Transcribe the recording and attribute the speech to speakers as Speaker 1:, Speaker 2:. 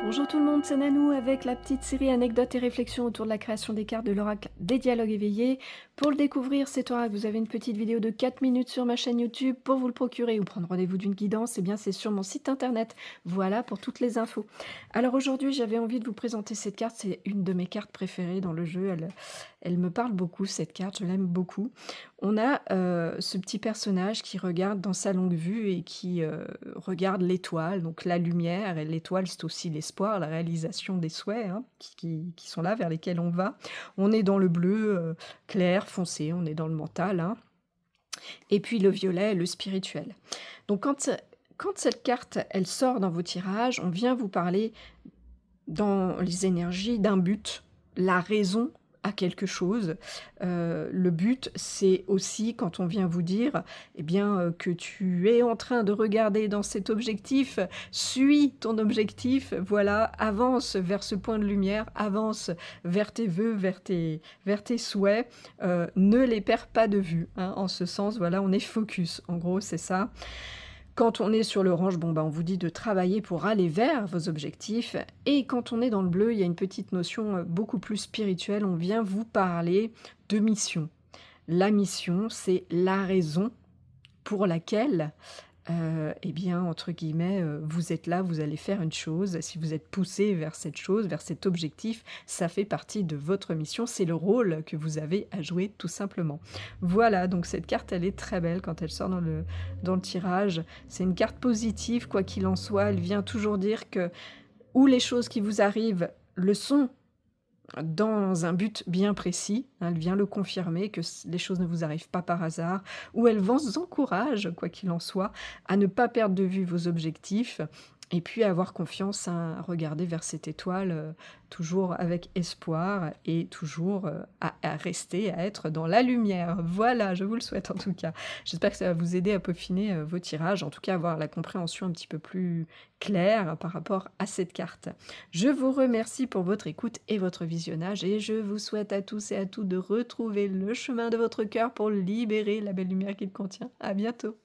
Speaker 1: Bonjour tout le monde, c'est Nanou avec la petite série anecdotes et réflexions autour de la création des cartes de l'oracle des dialogues éveillés. Pour le découvrir, cet oracle, vous avez une petite vidéo de 4 minutes sur ma chaîne YouTube. Pour vous le procurer ou prendre rendez-vous d'une guidance, eh bien c'est sur mon site internet. Voilà pour toutes les infos. Alors aujourd'hui, j'avais envie de vous présenter cette carte. C'est une de mes cartes préférées dans le jeu. Elle me parle beaucoup, cette carte, je l'aime beaucoup. On a ce petit personnage qui regarde dans sa longue vue et qui regarde l'étoile, donc la lumière. Et l'étoile, c'est aussi l'espoir, la réalisation des souhaits hein, qui sont là, vers lesquels on va. On est dans le bleu clair, foncé, on est dans le mental. Hein. Et puis le violet, le spirituel. Donc quand cette carte, elle sort dans vos tirages, on vient vous parler dans les énergies d'un but, la raison à quelque chose. Le but, c'est aussi quand on vient vous dire eh bien, que tu es en train de regarder dans cet objectif, suis ton objectif, voilà, avance vers ce point de lumière, avance vers tes vœux, vers tes souhaits, ne les perds pas de vue. Hein, en ce sens, voilà, on est focus. En gros, c'est ça. Quand on est sur l'orange, bon, on vous dit de travailler pour aller vers vos objectifs. Et quand on est dans le bleu, il y a une petite notion beaucoup plus spirituelle. On vient vous parler de mission. La mission, c'est la raison pour laquelle, eh bien, entre guillemets, vous êtes là, vous allez faire une chose. Si vous êtes poussé vers cette chose, vers cet objectif, ça fait partie de votre mission. C'est le rôle que vous avez à jouer, tout simplement. Voilà, donc cette carte, elle est très belle quand elle sort dans le tirage. C'est une carte positive, quoi qu'il en soit. Elle vient toujours dire que où les choses qui vous arrivent le sont dans un but bien précis, hein, elle vient le confirmer, que les choses ne vous arrivent pas par hasard, ou elle vous encourage, quoi qu'il en soit, à ne pas perdre de vue vos objectifs, et puis à avoir confiance, hein, à regarder vers cette étoile, toujours avec espoir, et toujours à rester, à être dans la lumière. Voilà, je vous le souhaite en tout cas. J'espère que ça va vous aider à peaufiner vos tirages, en tout cas avoir la compréhension un petit peu plus claire par rapport à cette carte. Je vous remercie pour votre écoute et votre visionnage et je vous souhaite à tous et à toutes de retrouver le chemin de votre cœur pour libérer la belle lumière qu'il contient. À bientôt.